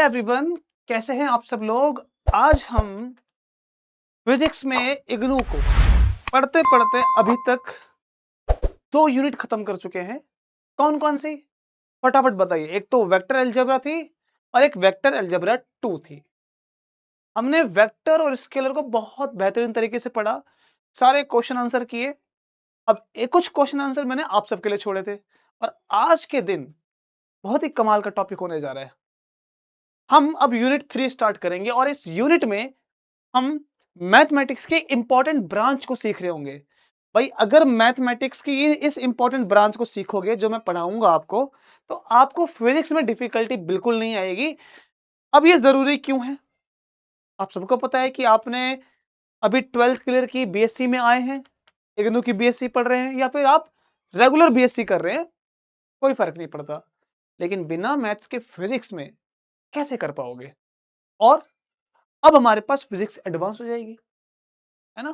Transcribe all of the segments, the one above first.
Everyone, कैसे हैं आप सब लोग। आज हम फिजिक्स में इग्नू को पढ़ते पढ़ते अभी तक 2 यूनिट खत्म कर चुके हैं। कौन कौन सी, फटाफट बताइए। एक तो वेक्टर अलजेब्रा थी और एक वेक्टर अलजेब्रा 2 थी। हमने वेक्टर और स्केलर को बहुत बेहतरीन तरीके से पढ़ा, सारे क्वेश्चन आंसर किए। अब एक कुछ क्वेश्चन आंसर मैंने आप सबके लिए छोड़े थे और आज के दिन बहुत ही कमाल का टॉपिक होने जा रहा है। हम अब यूनिट 3 स्टार्ट करेंगे और इस यूनिट में हम मैथमेटिक्स के इंपॉर्टेंट ब्रांच को सीख रहे होंगे। भाई अगर मैथमेटिक्स की इस इंपॉर्टेंट ब्रांच को सीखोगे जो मैं पढ़ाऊंगा आपको, तो आपको फिजिक्स में डिफिकल्टी बिल्कुल नहीं आएगी। अब ये जरूरी क्यों है? आप सबको पता है कि आपने अभी 12th क्लियर की, बीएससी में आए हैं, इग्नू की बीएससी पढ़ रहे हैं, या फिर आप रेगुलर बीएससी कर रहे हैं, कोई फर्क नहीं पड़ता। लेकिन बिना मैथ्स के फिजिक्स में कैसे कर पाओगे? और अब हमारे पास फिजिक्स एडवांस हो जाएगी, है ना?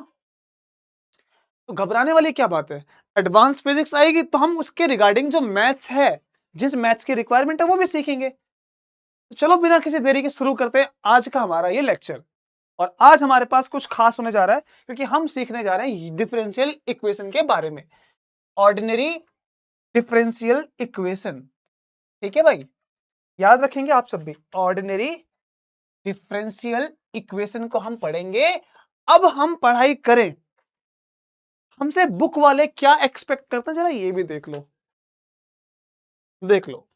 तो घबराने वाली क्या बात है। एडवांस फिजिक्स आएगी तो हम उसके रिगार्डिंग जो मैथ्स है, जिस मैथ्स की रिक्वायरमेंट है, वो भी सीखेंगे। तो चलो बिना किसी देरी के शुरू करते हैं आज का हमारा ये लेक्चर। और आज हमारे पास कुछ खास होने जा रहा है क्योंकि हम सीखने जा रहे हैं डिफरेंशियल इक्वेशन के बारे में। ऑर्डिनरी डिफरेंशियल इक्वेशन, ठीक है भाई, याद रखेंगे आप सब भी। ऑर्डिनरी डिफरेंशियल इक्वेशन को हम पढ़ेंगे। अब हम पढ़ाई करें, हमसे बुक वाले क्या एक्सपेक्ट करते हैं, जरा ये भी देख लो। देख लो,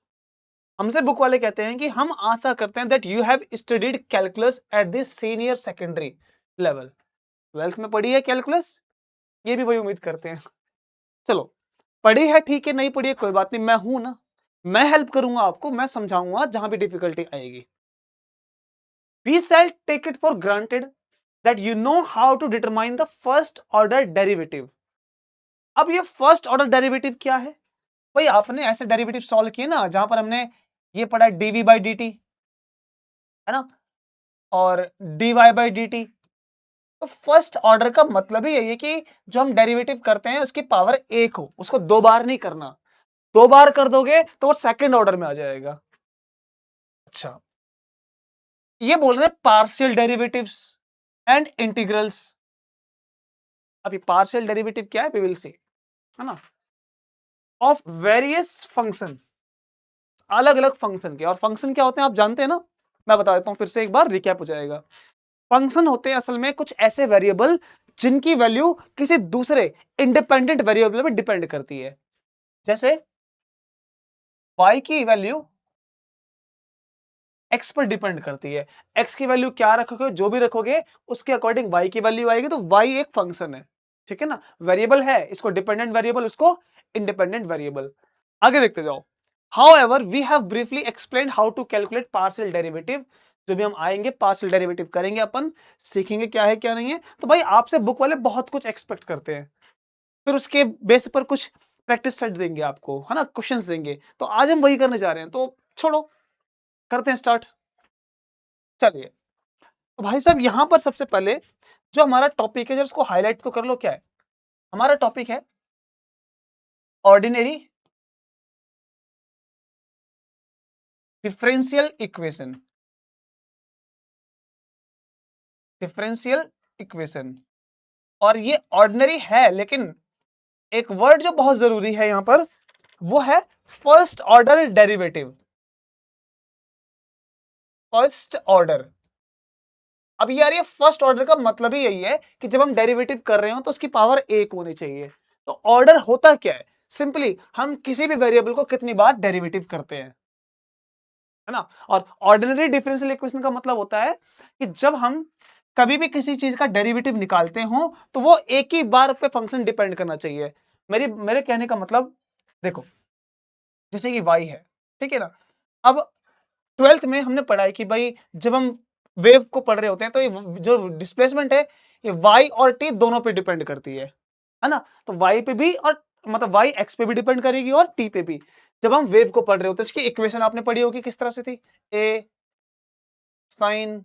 हमसे बुक वाले कहते हैं कि हम आशा करते हैं that you have studied calculus at this senior secondary level. 12th में पढ़ी है कैलकुलस, ये भी वही उम्मीद करते हैं। चलो, पढ़ी है ठीक है, नहीं पढ़ी है कोई बात नहीं, मैं हूं ना, मैं हेल्प करूंगा आपको, मैं समझाऊंगा जहां भी डिफिकल्टी आएगी। We shall take it for granted that you know how to determine the first order derivative. अब ये फर्स्ट ऑर्डर डेरिवेटिव क्या है? भाई आपने ऐसे डेरिवेटिव सॉल्व किए ना जहां पर हमने ये पढ़ा डीवी बाई डी टी, है ना, और d y by D t. तो फर्स्ट ऑर्डर का मतलब ही यही है कि जो हम डेरिवेटिव करते हैं उसकी पावर 1 हो, उसको 2 बार नहीं करना। 2 बार कर दोगे तो वो सेकंड ऑर्डर में आ जाएगा। अच्छा, ये बोल रहे हैं पार्शियल डेरिवेटिव्स एंड इंटीग्रल्स। अभी पार्शियल डेरिवेटिव क्या है वी विल सी, है ना, ऑफ वेरियस फंक्शन, अलग अलग फंक्शन के। और फंक्शन क्या होते हैं आप जानते हैं ना, मैं बता देता हूं फिर से एक बार, रिकैप हो जाएगा। फंक्शन होते हैं असल में कुछ ऐसे वेरिएबल जिनकी वैल्यू किसी दूसरे इंडिपेंडेंट वेरिएबल पे डिपेंड करती है। जैसे y की वैल्यू x पर डिपेंड करती है। x की वैल्यू क्या रखोगे, जो भी रखोगे उसके अकॉर्डिंग y की वैल्यू आएगी। तो y एक फंक्शन है, ठीक है ना, वेरिएबल है, इसको डिपेंडेंट वेरिएबल, उसको इंडिपेंडेंट वेरिएबल। आगे देखते जाओ। However, we have briefly explained how to calculate partial derivative। जो भी हम आएंगे पार्शियल डेरिवेटिव करेंगे, अपन सीखेंगे क्या है क्या नहीं है। तो भाई आपसे बुक वाले बहुत कुछ एक्सपेक्ट करते हैं, फिर उसके बेस पर कुछ प्रैक्टिस सेट देंगे आपको, है ना, क्वेश्चंस देंगे। तो आज हम वही करने जा रहे हैं, तो छोड़ो, करते हैं स्टार्ट। चलिए, तो भाई साहब यहां पर सबसे पहले जो हमारा टॉपिक है, जरा उसको हाईलाइट तो कर लो। क्या है हमारा टॉपिक? है ordinary differential equation. Differential equation, और ये ऑर्डिनरी है, लेकिन एक वर्ड जो बहुत जरूरी है यहां पर, वो है first order derivative. First order. अब यार ये फर्स्ट ऑर्डर का मतलब ही यही है कि जब हम डेरिवेटिव कर रहे हो तो उसकी पावर 1 होनी चाहिए। तो ऑर्डर होता क्या है? सिंपली हम किसी भी वेरिएबल को कितनी बार डेरिवेटिव करते हैं, है ना। और ऑर्डिनरी डिफरेंशियल इक्वेशन का मतलब होता है कि जब हम कभी भी किसी चीज का डेरिवेटिव निकालते हो तो वो एक ही बार पे फंक्शन डिपेंड करना चाहिए। मेरे कहने का मतलब, देखो, जैसे कि y है, ठीक है ना। अब 12th में हमने पढ़ा है कि भाई जब हम वेव को पढ़ रहे होते हैं तो ये जो डिस्प्लेसमेंट है ये y और t दोनों पे डिपेंड करती है ना। तो y पे भी, और मतलब y x पे भी डिपेंड करेगी और t पे भी। जब हम वेव को पढ़ रहे होते हैं इसकी इक्वेशन आपने पढ़ी होगी, किस तरह से थी? a sin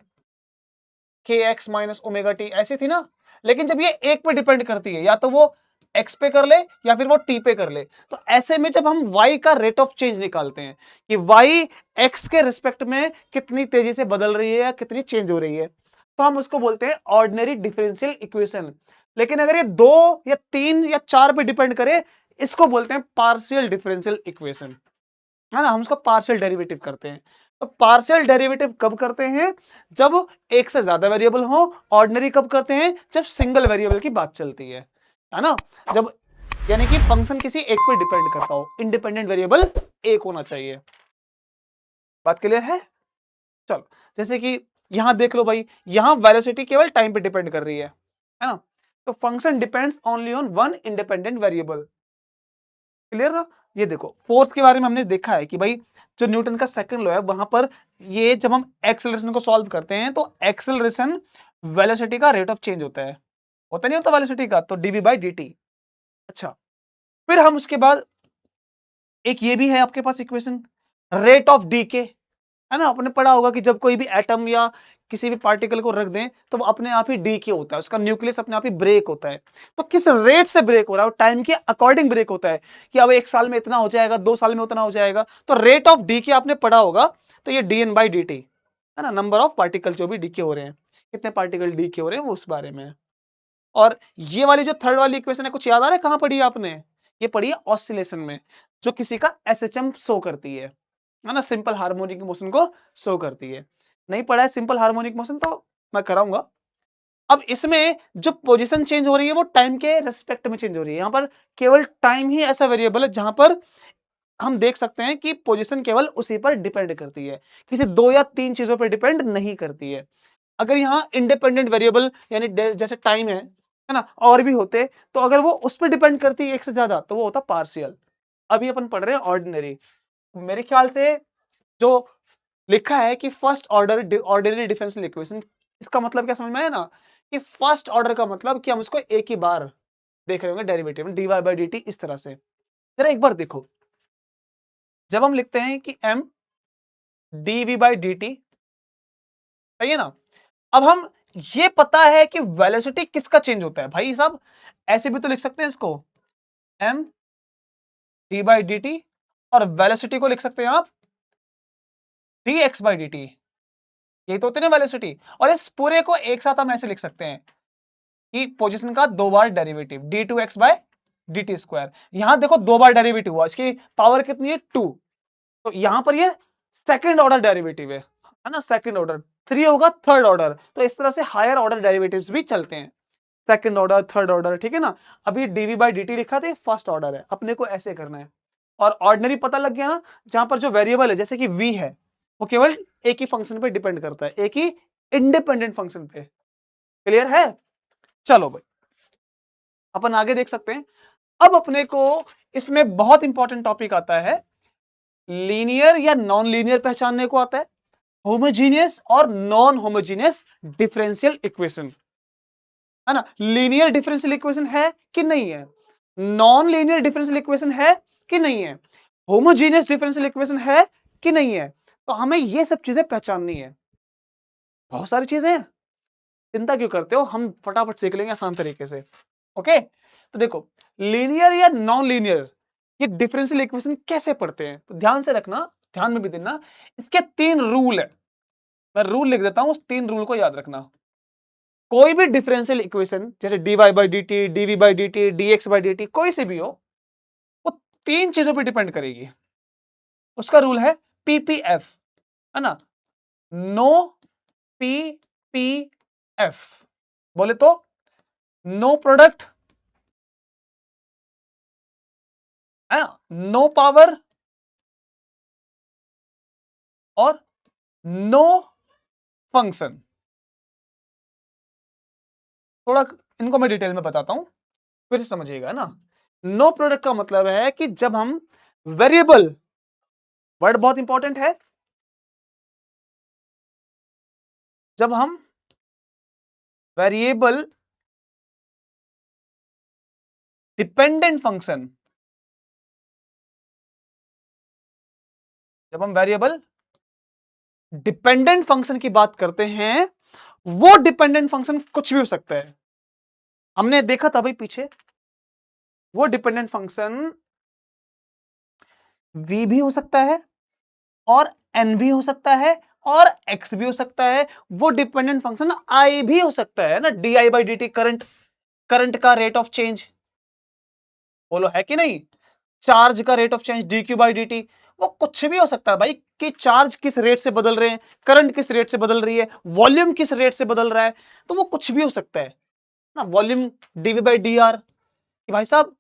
kx minus omega t, ऐसी थी ना। लेकिन जब ये एक पे डिपेंड करती है, या तो वो x पे कर ले या फिर वो t पे कर ले। तो ऐसे में जब हम y का रेट ऑफ चेंज निकालते हैं कि y x के रिस्पेक्ट में कितनी तेजी से बदल रही है या कितनी चेंज हो रही है, तो हम उसको बोलते हैं ऑर्डिनरी डिफरेंशियल इक्वेशन। लेकिन अगर ये 2 या 3 या 4 पे डिपेंड करे, इसको बोलते हैं पार्शियल डिफरेंशियल इक्वेशन, है ना। हम उसका पार्शियल डेरिवेटिव करते हैं। तो पार्शियल डेरिवेटिव कब करते हैं? जब एक से ज्यादा वेरिएबल हो। ऑर्डिनरी कब करते हैं? जब सिंगल वेरिएबल की बात चलती है ना। जब यानी कि फंक्शन किसी एक पे डिपेंड करता हो, इंडिपेंडेंट वेरिएबल एक होना चाहिए। बात क्लियर है? चलो, जैसे कि यहां देख लो भाई, यहां वेलोसिटी केवल टाइम पे डिपेंड कर रही है ना। तो function depends only on one independent variable. Clear ना? ये देखो, फोर्स के बारे में हमने देखा है कि भाई जो न्यूटन का सेकंड लॉ है, वहां पर ये जब हम एक्सेलरेशन को सॉल्व करते हैं तो एक्सेलरेशन वेलोसिटी का रेट ऑफ चेंज होता नहीं होता वेलोसिटी का, तो डीवी बाई डी टी। अच्छा, फिर हम उसके बाद एक ये भी है आपके पास इक्वेशन, रेट ऑफ डीके, है ना। आपने पढ़ा होगा कि जब कोई भी एटम या किसी भी पार्टिकल को रख दें तो वो अपने आप ही डीके होता है, उसका न्यूक्लियस अपने आप ही ब्रेक होता है। तो किस रेट से ब्रेक हो रहा है? टाइम के अकॉर्डिंग ब्रेक होता है कि अब 1 साल में इतना हो जाएगा, 2 साल में उतना हो जाएगा। तो रेट ऑफ डीके आपने पढ़ा होगा, तो ये d n by D t, है ना। नंबर ऑफ पार्टिकल जो भी डीके हो रहे हैं, कितने पार्टिकल डीके हो रहे हैं, वो उस बारे में है। और ये वाली जो थर्ड वाली इक्वेशन है, कुछ याद आ रहा है कहां पढ़ी है आपने? ये पढ़ी है ऑसिलेशन में, जो किसी का एसएचएम शो करती है ना, सिंपल हार्मोनिक मोशन को शो करती है। नहीं पढ़ा है सिंपल हार्मोनिक मोशन तो मैं कराऊंगा। अब इसमें जो पोजीशन चेंज हो रही है वो टाइम के रेस्पेक्ट में चेंज हो रही है। यहां पर केवल टाइम ही ऐसा वेरिएबल है जहां पर हम देख सकते हैं कि पोजीशन केवल उसी पर डिपेंड करती है, किसी 2 या 3 चीजों पर डिपेंड नहीं करती है। अगर यहाँ इंडिपेंडेंट वेरिएबल यानी जैसे टाइम है ना, और भी होते, तो अगर वो उस पर डिपेंड करती है एक से ज्यादा, तो वो होता पार्शियल। अभी अपन पढ़ रहे हैं ऑर्डिनरी। मेरे ख्याल से जो लिखा है कि first order ordinary differential equation, इसका मतलब क्या समझ में आया ना, कि फर्स्ट ऑर्डर का मतलब कि हम उसको एक ही बार देख रहे होंगे डेरिवेटिव में, dy बाई डी टी, इस तरह से। जरा एक बार देखो, जब हम लिखते हैं कि m dv by D T, सही है ना। अब हम ये पता है कि वेलोसिटी किसका चेंज होता है भाई साहब, ऐसे भी तो लिख सकते हैं इसको, m d by D T, और वेलोसिटी को लिख सकते हैं आप dx बाई डी टी। यही तो होते हैं ना वेलोसिटी। और इस पूरे को एक साथ हम ऐसे लिख सकते हैं कि पोजीशन का 2 बार derivative d2x by dt square. यहां देखो 2 बार डेरिवेटिव हुआ, इसकी पावर कितनी है 2, तो यहां पर ये सेकंड ऑर्डर डेरिवेटिव है ना, सेकंड ऑर्डर। 3 होगा थर्ड ऑर्डर। तो इस तरह से हायर ऑर्डर डेरिवेटिव्स भी चलते हैं, सेकंड ऑर्डर, थर्ड ऑर्डर, ठीक है ना। अभी dv बाई dt लिखा था, फर्स्ट ऑर्डर है, अपने को ऐसे करना है। और ऑर्डिनरी पता लग गया ना, जहां पर जो वेरिएबल है जैसे कि v है, वो केवल एक ही फंक्शन पे डिपेंड करता है, एक ही इंडिपेंडेंट फंक्शन पे। क्लियर है? चलो भाई, अपन आगे देख सकते हैं। अब अपने को इसमें बहुत इंपॉर्टेंट टॉपिक आता है, लीनियर या नॉन लीनियर पहचानने को आता है, होमोजीनियस और नॉन होमोजीनियस डिफरेंशियल इक्वेशन, है ना। लीनियर डिफरेंशियल इक्वेशन है कि नहीं है, नॉन लीनियर डिफरेंशियल इक्वेशन है कि नहीं है, होमोजीनियस डिफरेंशियल इक्वेशन है कि नहीं है। तो हमें ये सब चीजें पहचाननी है। बहुत सारी चीजें हैं, चिंता क्यों करते हो, हम फटाफट सीख लेंगे आसान तरीके से। ओके, तो देखो, लीनियर या नॉन लीनियर ये डिफरेंशियल इक्वेशन कैसे पढ़ते हैं, तो ध्यान से रखना, ध्यान में भी देना। इसके 3 रूल है, मैं रूल लिख देता हूं, उस 3 रूल को याद रखना। कोई भी डिफरेंशियल इक्वेशन जैसे dy by D T, dv by D T, dx by D T, कोई सी भी हो, वो 3 चीजों पर डिपेंड करेगी। उसका रूल है पीपीएफ, है ना, नो पीपीएफ। बोले तो नो प्रोडक्ट, है ना, नो पावर और नो फंक्शन। थोड़ा इनको मैं डिटेल में बताता हूं, फिर से समझिएगा ना। नो प्रोडक्ट का मतलब है कि जब हम वेरिएबल, वर्ड बहुत इंपॉर्टेंट है, जब हम वेरिएबल डिपेंडेंट फंक्शन, जब हम वेरिएबल डिपेंडेंट फंक्शन की बात करते हैं, वो डिपेंडेंट फंक्शन कुछ भी हो सकता है। हमने देखा था भाई पीछे वो डिपेंडेंट फंक्शन v भी हो सकता है और n भी हो सकता है और x भी हो सकता है। वो डिपेंडेंट फंक्शन i भी हो सकता है ना, di बाई dt, करंट का रेट ऑफ चेंज, बोलो है कि नहीं, चार्ज का rate of change dq by dt, वो कुछ भी हो सकता है भाई, कि चार्ज किस रेट से बदल रहे हैं, करंट किस रेट से बदल रही है, वॉल्यूम किस रेट से बदल रहा है, तो वो कुछ भी हो सकता है ना। वॉल्यूम dv बाई dr, कि भाई साहब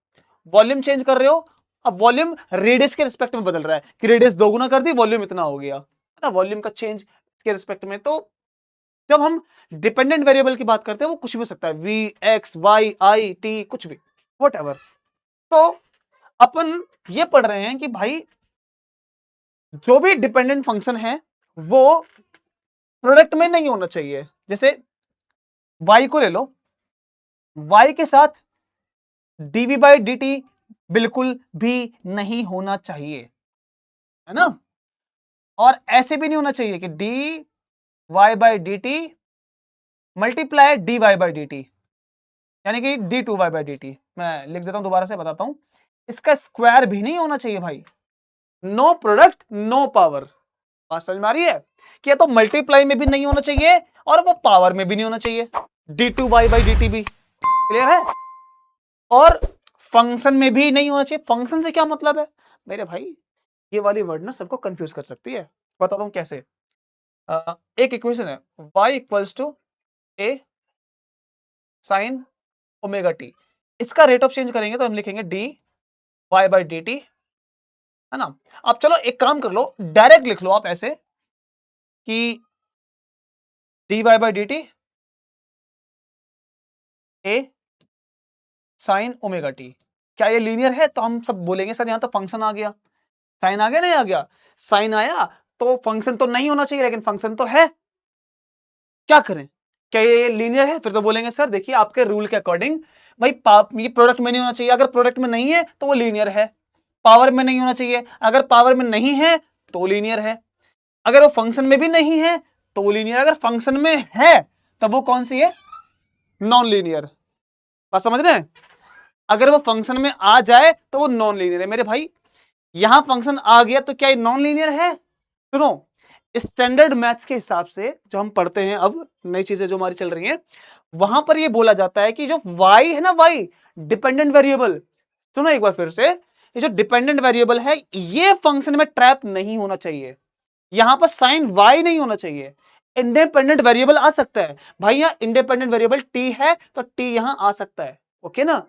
वॉल्यूम चेंज कर रहे हो, अब वॉल्यूम रेडियस के रिस्पेक्ट में बदल रहा है, कि रेडियस दोगुना कर दी, वॉल्यूम इतना हो गया, है ना, वॉल्यूम का चेंज के रिस्पेक्ट में। तो जब हम डिपेंडेंट वेरिएबल की बात करते हैं, वो कुछ भी हो सकता है, v, x, y, i, t, कुछ भी, व्हाटएवर। तो अपन ये पढ़ रहे हैं कि भाई जो भी डिपेंडेंट फंक्शन है वो प्रोडक्ट में नहीं होना चाहिए। जैसे y को ले लो, y के साथ dv बाई dt बिल्कुल भी नहीं होना चाहिए, है ना, और ऐसे भी नहीं होना चाहिए कि dy by dt multiply dy by dt, यानी कि d2y बाई dt। मैं लिख देता हूं, दोबारा से बताता हूं, इसका स्क्वायर भी नहीं होना चाहिए भाई। No product no power. बात समझ में आ रही है कि या तो मल्टीप्लाई में भी नहीं होना चाहिए और वो पावर में भी नहीं होना चाहिए, d2y बाई dt भी, क्लियर है, और फंक्शन में भी नहीं होना चाहिए। फंक्शन से क्या मतलब है मेरे भाई, ये वाली वर्ड ना सबको कंफ्यूज कर सकती है, बताता हूं कैसे। एक इक्वेशन है y equals to a sine omega t, इसका रेट ऑफ चेंज करेंगे तो हम लिखेंगे dy बाई dt, है ना। अब चलो एक काम कर लो, डायरेक्ट लिख लो आप ऐसे कि dy by dt a sine omega T. क्या ये लीनियर है? तो हम सब बोलेंगे सर यहां तो फंक्शन आ गया, साइन आ गया, नहीं आ गया, साइन आया तो फंक्शन तो नहीं होना चाहिए, लेकिन फंक्शन तो है, क्या करें, क्या ये लीनियर है? फिर तो बोलेंगे सर देखिए आपके रूल के अकॉर्डिंग भाई ये प्रोडक्ट में नहीं होना चाहिए, अगर प्रोडक्ट में नहीं है तो वो लीनियर है, पावर में नहीं होना चाहिए, अगर पावर में नहीं है तो वो लीनियर है, अगर वो फंक्शन में भी नहीं है तो वो लीनियर, अगर फंक्शन में है तब वो कौन सी है, नॉन लीनियर। बात समझ रहे हैं, अगर वो फंक्शन में आ जाए तो वो नॉन लीनियर है मेरे भाई। यहां फंक्शन आ गया तो क्या ये नॉन लीनियर है? सुनो, स्टैंडर्ड मैथ्स के हिसाब से जो हम पढ़ते हैं, अब नई चीजें जो हमारी चल रही हैं, वहां पर ये बोला जाता है कि जो y है ना, y डिपेंडेंट वेरिएबल, सुनो एक बार फिर से, ये जो डिपेंडेंट वेरिएबल है ये फंक्शन में ट्रैप नहीं होना चाहिए, यहां पर साइन y नहीं होना चाहिए, इंडिपेंडेंट वेरिएबल आ सकता है भाई, यहां इंडिपेंडेंट वेरिएबल t है तो t यहां आ सकता है, ओके ना।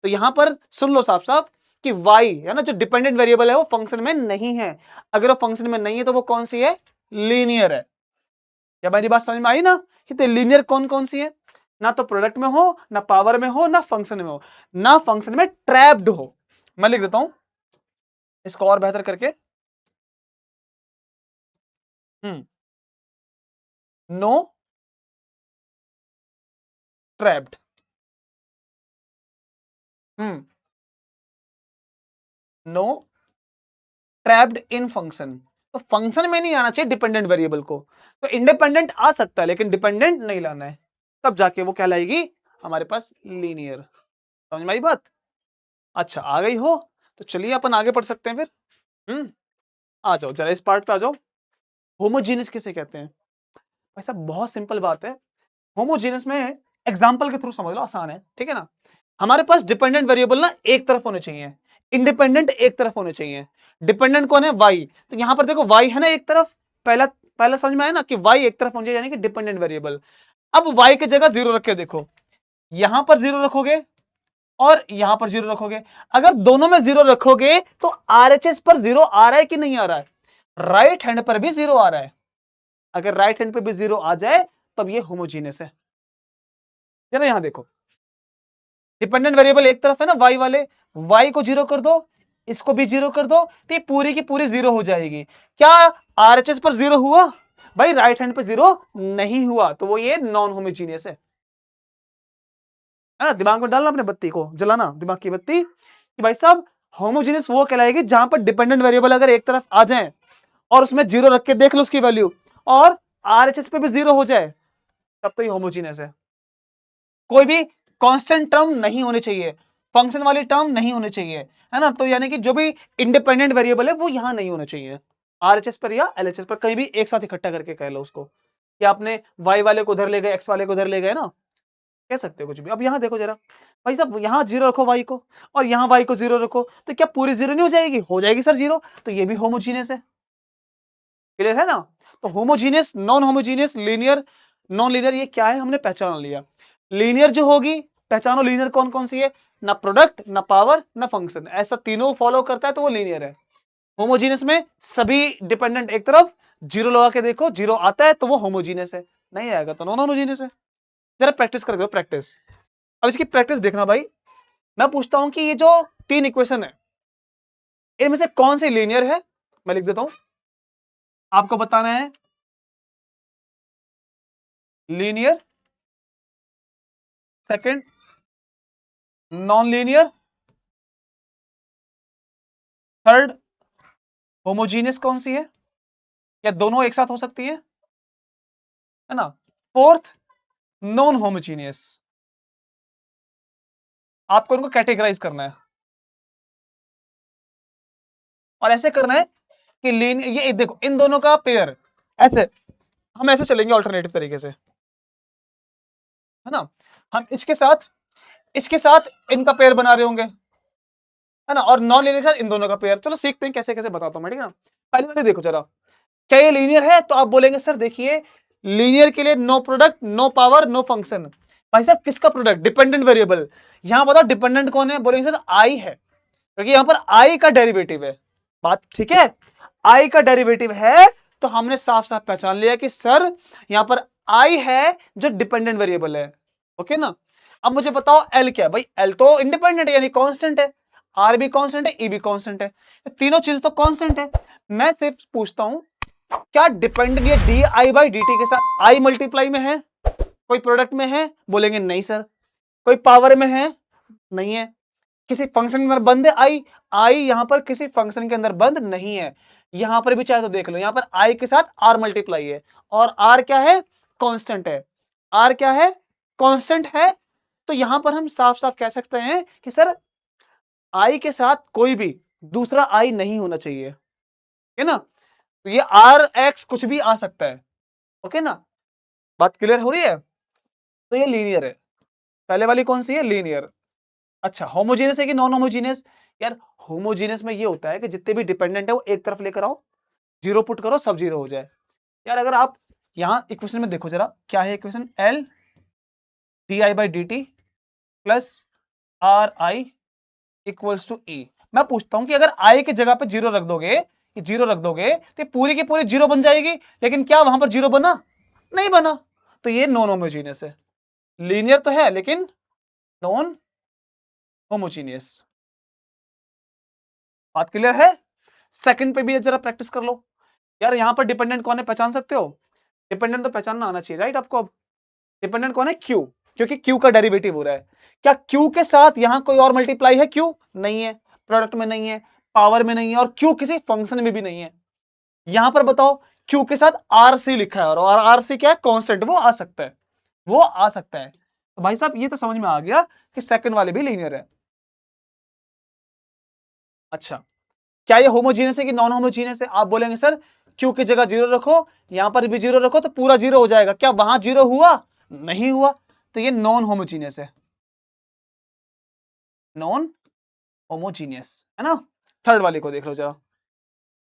तो यहां पर सुन लो साफ साफ कि y है ना, जो डिपेंडेंट वेरिएबल है वो फंक्शन में नहीं है, अगर वो फंक्शन में नहीं है तो वो कौन सी है, लीनियर है। क्या मेरी बात समझ में आई ना, कि तो लीनियर कौन कौन सी है, ना तो प्रोडक्ट में हो, ना पावर में हो, ना फंक्शन में हो, ना फंक्शन में ट्रैप्ड हो। मैं लिख देता हूं इसको और बेहतर करके, no trapped, no trapped in function. तो फंक्शन में नहीं आना चाहिए डिपेंडेंट वेरिएबल को, तो इंडिपेंडेंट आ सकता है लेकिन डिपेंडेंट नहीं लाना है, तब जाके वो कहलाएगी हमारे पास लीनियर। समझ में आई बात? अच्छा आ गई हो तो चलिए अपन आगे पढ़ सकते हैं फिर। आ जाओ जरा इस पार्ट पे आ जाओ, होमोजीनियस किसे कहते हैं? भाई साहब बहुत सिंपल बात है, होमोजीनियस में एग्जांपल के थ्रू समझ लो, आसान है, ठीक है ना। हमारे पास डिपेंडेंट वेरिएबल ना एक तरफ होने चाहिए, इंडिपेंडेंट एक तरफ होने चाहिए। डिपेंडेंट कौन है? वाई, तो यहां पर देखो वाई है ना एक तरफ, पहला पहला समझ में आया ना कि वाई एक तरफ होने चाहिए, यानी कि डिपेंडेंट वेरिएबल। अब वाई की जगह जीरो रखे, देखो यहां पर जीरो रखोगे और यहां पर जीरो रखोगे, अगर दोनों में जीरो रखोगे तो आरएचएस पर जीरो आ रहा है कि नहीं आ रहा है? राइट हैंड पर भी जीरो आ रहा है, अगर राइट हैंड पर भी जीरो आ जाए तब ये होमोजीनियस है। जरा यहां देखो, डिपेंडेंट वेरिएबल एक तरफ है ना वाई वाले, वाई को जीरो कर दो, इसको भी जीरो कर दो, तो ये पूरी की पूरी जीरो हो जाएगी। क्या आरएचएस पर जीरो हुआ? भाई राइट हैंड पर जीरो नहीं हुआ, तो वो ये नॉन होमोजीनियस है ना। दिमाग में डालना, अपने बत्ती को जलाना, दिमाग की बत्ती, कि भाई साहब होमोजीनियस वो कहलाएगी जहां पर डिपेंडेंट वेरिएबल अगर एक तरफ आ जाए और उसमें जीरो रख के देख लो उसकी वैल्यू, और आरएचएस पे भी जीरो हो जाए, तब तो ये होमोजीनियस है। कोई भी कांस्टेंट टर्म नहीं होनी चाहिए, फंक्शन वाली टर्म नहीं होनी चाहिए, है ना। तो यानी कि जो भी इंडिपेंडेंट वेरिएबल है वो यहां नहीं होना चाहिए, आरएचएस पर या एलएचएस पर कहीं भी एक साथ इकट्ठा करके कह लो उसको कि आपने वाई वाले को उधर ले गए, एक्स वाले को उधर ले गए ना, कह सकते हो कुछ भी। अब यहां देखो जरा भाई साहब, यहां जीरो रखो वाई को और यहां वाई को जीरो रखो, तो क्या पूरी जीरो नहीं हो जाएगी? हो जाएगी सर जीरो। तो ये भी होमोजीनियस है, क्लियर है ना। तो homogeneous, non homogeneous, linear, non linear, ये क्या है हमने पहचान लिया। लीनियर जो होगी, पहचानो लीनियर कौन कौन सी है, ना प्रोडक्ट, ना पावर, ना फंक्शन, ऐसा तीनों फॉलो करता है तो वो लीनियर है। होमोजीनियस में सभी डिपेंडेंट एक तरफ, जीरो लगा के देखो, जीरो आता है तो वो होमोजीनियस है, नहीं आएगा तो नॉन होमोजीनियस है। जरा प्रैक्टिस करके दो, प्रैक्टिस। अब इसकी प्रैक्टिस देखना भाई, मैं पूछता हूं कि ये जो तीन इक्वेशन है इनमें से कौन सी लीनियर है, मैं लिख देता हूं, आपको बताना है linear, second non linear, third homogeneous कौन सी है, या दोनों एक साथ हो सकती है ना, फोर्थ नॉन होमोजीनियस। आपको उनको कैटेगराइज करना है और ऐसे करना है कि ये देखो इन दोनों का पेयर, ऐसे हम ऐसे चलेंगे ऑल्टरनेटिव तरीके से, है ना। हम इसके साथ इनका पेयर बना रहे होंगे, है ना, और नॉन लीनियर के साथ इन दोनों का पेयर। चलो सीखते हैं कैसे कैसे बताता हूं मैं, ठीक है ना। पहले वाले देखो जरा, क्या ये लीनियर है? तो आप बोलेंगे सर देखिए, लीनियर के लिए no product, no power, no function. भाई साहब किसका प्रोडक्ट? Dependent variable. यहां बताओ डिपेंडेंट कौन है? बोलेंगे सर आई है, क्योंकि यहां पर आई का डेरिवेटिव है। बात ठीक है, आई का डेरिवेटिव है तो हमने साफ साफ पहचान लिया कि सर यहां पर आई है जो डिपेंडेंट वेरिएबल है, ओके ना। अब मुझे बताओ एल क्या है? भाई एल तो इंडिपेंडेंट है, यानी कांस्टेंट है, आर भी कांस्टेंट है, ई भी कांस्टेंट है, तीनों चीज तो कांस्टेंट है। मैं सिर्फ पूछता हूं क्या डिपेंडेंट ये D I by D T के साथ आई मल्टीप्लाई में है, कोई प्रोडक्ट में है? बोलेंगे नहीं सर। कोई पावर में है? नहीं है। किसी फंक्शन के अंदर बंद है आई? आई यहां पर किसी फंक्शन के अंदर बंद नहीं है। यहां पर भी चाहे तो देख लो, यहां पर आई के साथ आर मल्टीप्लाई है, और आर क्या है? कांस्टेंट है। आर क्या है? कांस्टेंट है। तो यहां पर हम साफ साफ कह सकते हैं कि सर आई के साथ कोई भी दूसरा आई नहीं होना चाहिए, है ना। तो ये आर एक्स कुछ भी आ सकता है, ओके ना। बात क्लियर हो रही है? तो ये लीनियर है। पहले वाली कौन सी है? लीनियर। अच्छा होमोजीनियस है कि नॉन होमोजीनियस? यार होमोजीनियस में ये होता है कि जितने भी डिपेंडेंट है वो एक तरफ लेकर आओ, जीरो पुट करो, सब जीरो हो जाए। यार अगर आप यहां इक्वेशन में देखो जरा, क्या है equation? L D I by D T plus R I equals to E. मैं पूछता हूं कि अगर आई की जगह पे जीरो रख दोगे, जीरो रख दोगे तो पूरी की पूरी जीरो बन जाएगी, लेकिन क्या वहां पर जीरो बना? नहीं बना। तो ये नॉन होमोजीनियस है। लीनियर तो है लेकिन नॉन होमोजीनियस। बात क्लियर है? सेकंड पे भी जरा प्रैक्टिस कर लो। यार यहां पर डिपेंडेंट कौन है पहचान सकते हो? डिपेंडेंट तो पहचानना आना चाहिए, राइट आपको। अब डिपेंडेंट कौन है? क्यू, क्योंकि क्यू का डेरिवेटिव हो रहा है। क्या क्यू के साथ यहां कोई और मल्टीप्लाई है? क्यू नहीं है, प्रोडक्ट में नहीं है, पावर में नहीं है, और क्यू किसी फंक्शन में भी नहीं है। यहां पर बताओ क्यू के साथ आरसी लिखा है, और आरसी क्या है? कांस्टेंट, वो आ सकता है, वो आ सकता है। तो भाई साहब ये तो समझ में आ गया कि सेकंड वाले भी लीनियर है। अच्छा क्या ये होमोजीनियस है कि नॉन होमोजीनियस है? आप बोलेंगे सर क्यू की जगह जीरो रखो, यहां पर भी जीरो रखो तो पूरा जीरो हो जाएगा। क्या वहां जीरो हुआ? नहीं हुआ। तो ये नॉन होमोजीनियस है, नॉन होमोजीनियस, है ना। थर्ड वाली को देख लो जरा।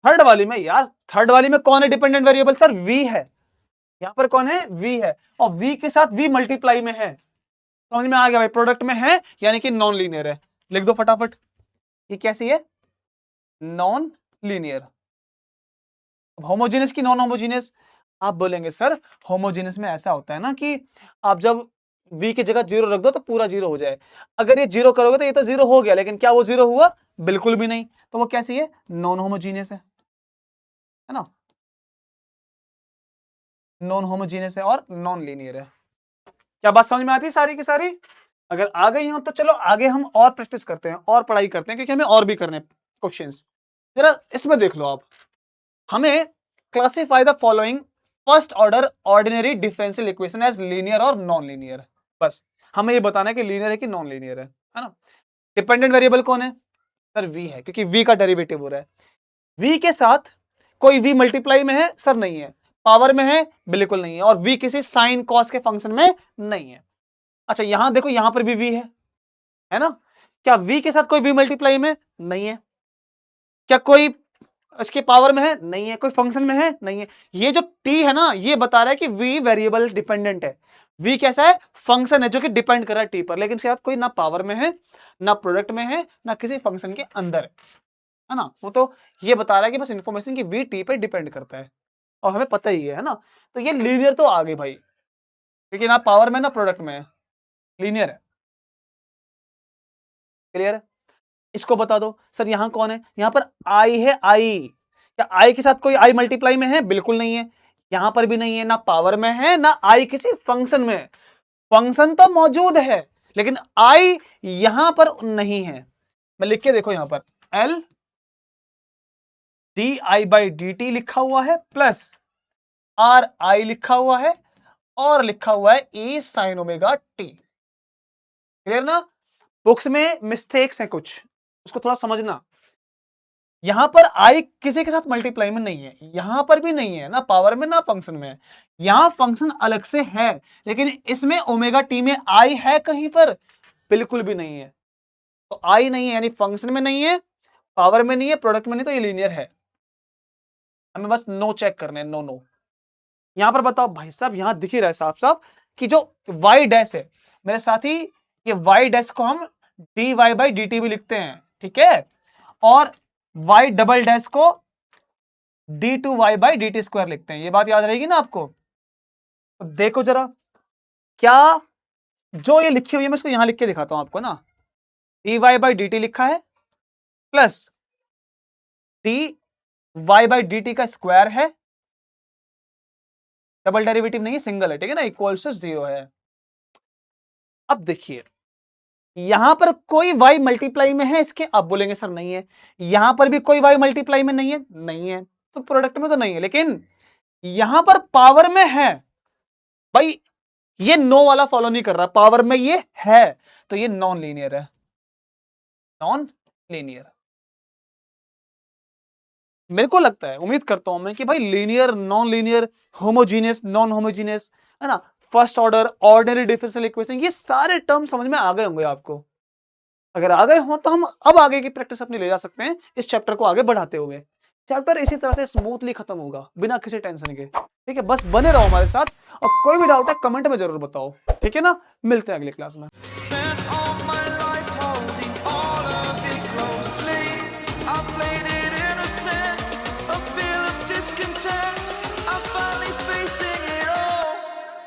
थर्ड वाली में यार, थर्ड वाली में कौन है डिपेंडेंट वेरिएबल? सर वी है। यहां पर कौन है? वी है, और वी के साथ वी मल्टीप्लाई में है। समझ में आ गया भाई? प्रोडक्ट में है यानी कि नॉन लीनियर है। लिख दो फटाफट, ये कैसी है? Non linear. होमोजेनियस की नॉन होमोजेनियस? आप बोलेंगे सर होमोजेनियस में ऐसा होता है ना कि आप जब v की जगह जीरो रख दो तो पूरा जीरो हो जाए। अगर ये जीरो करोगे तो ये तो जीरो हो गया, लेकिन क्या वो जीरो हुआ? बिल्कुल भी नहीं। तो वो कैसी है? नॉन होमोजीनियस है ना। नॉन होमोजीनियस है और नॉन लीनियर है। क्या बात समझ में आती है सारी की सारी? अगर आ गई हो तो चलो आगे हम और प्रैक्टिस करते हैं और पढ़ाई करते हैं, क्योंकि हमें और भी करने क्वेश्चंस। जरा इसमें देख लो आप, हमें classify the following first order ordinary differential equation as linear और नॉन लीनियर। बस हमें ये बताना है कि लीनियर है कि नॉन लीनियर है ना। डिपेंडेंट वेरिएबल कौन है सर? v है, क्योंकि v का डेरिवेटिव हो रहा है। v के साथ कोई v मल्टीप्लाई में है सर? नहीं है। पावर में है? बिल्कुल नहीं है। और v किसी साइन कॉस के फंक्शन में नहीं है। अच्छा यहां देखो, यहां पर भी v है ना? क्या v के साथ कोई v मल्टीप्लाई में? नहीं है। क्या कोई इसके पावर में है? नहीं है। कोई फंक्शन में है? नहीं है। ये जो t है ना, ये बता रहा है कि v वेरिएबल डिपेंडेंट है। v कैसा है? फंक्शन है जो कि डिपेंड कर रहा है t पर, लेकिन इसके साथ कोई ना पावर में है, ना प्रोडक्ट में है, ना किसी फंक्शन के अंदर है ना? वो तो ये बता रहा है कि बस इंफॉर्मेशन की v t पर डिपेंड करता है, और हमें पता ही है ना? तो ये लीनियर तो आ गई भाई, क्योंकि ना पावर में ना प्रोडक्ट में है, लीनियर है। क्लियर है? इसको बता दो सर, यहां कौन है? यहां पर i है, i। क्या i के साथ कोई i मल्टीप्लाई में है? बिल्कुल नहीं है। यहां पर भी नहीं है, ना पावर में है, ना i किसी फंक्शन में है। फंक्शन तो मौजूद है, लेकिन i यहां पर नहीं है। मैं लिख के देखो, यहां पर l di/dt लिखा हुआ है, प्लस ri लिखा हुआ है, और लिखा हुआ है e sin omega t। Clear ना? बुक्स में मिस्टेक्स हैं कुछ, उसको थोड़ा समझना। यहां पर i किसी के साथ मल्टीप्लाई में नहीं है, यहां पर भी नहीं है, ना पावर में ना फंक्शन में। यहां फंक्शन अलग से है, लेकिन इसमें ओमेगा टी में i है कहीं पर? बिल्कुल भी नहीं है। तो i नहीं है, यानी फंक्शन में नहीं है, पावर में नहीं है, प्रोडक्ट में नहीं, तो ये लीनियर है। हमें बस नो चेक करने, नो नो। यहां पर बताओ भाई साहब, यहां दिख ही रहा है साफ साफ कि जो y डैश है मेरे साथी, ये y डैश को हम dy/dt भी लिखते हैं, ठीक है? और y डबल डैश को d2y/dt² लिखते हैं। ये बात याद रहेगी ना आपको? तो देखो जरा, क्या जो ये लिखी हुई है, मैं इसको यहां लिख के दिखाता हूं आपको ना। dy/dt लिखा है, प्लस dy/dt का स्क्वायर है, डबल डेरिवेटिव नहीं है, सिंगल है, ठीक है ना? इक्वल्स टू 0 है। अब देखिए, यहां पर कोई y मल्टीप्लाई में है इसके? आप बोलेंगे सर नहीं है। यहां पर भी कोई y मल्टीप्लाई में नहीं है, नहीं है। तो प्रोडक्ट में तो नहीं है, लेकिन यहां पर पावर में है भाई। ये नो वाला फॉलो नहीं कर रहा, पावर में ये है, तो ये नॉन लीनियर है, नॉन लीनियर। मेरे को लगता है, उम्मीद करता हूं मैं कि भाई linear, non linear, homogeneous, non homogeneous, है ना, first order, ordinary differential equation, ये सारे टर्म समझ में आ गए होंगे आपको। अगर आ गए हो तो हम अब आगे की प्रैक्टिस अपनी ले जा सकते हैं, इस चैप्टर को आगे बढ़ाते हुए। चैप्टर इसी तरह से स्मूथली खत्म होगा, बिना किसी टेंशन के। ठीक है, बस बने रहो हमारे साथ, और कोई भी डाउट है कमेंट में जरूर बताओ, ठीक है ना? मिलते हैं अगली क्लास में।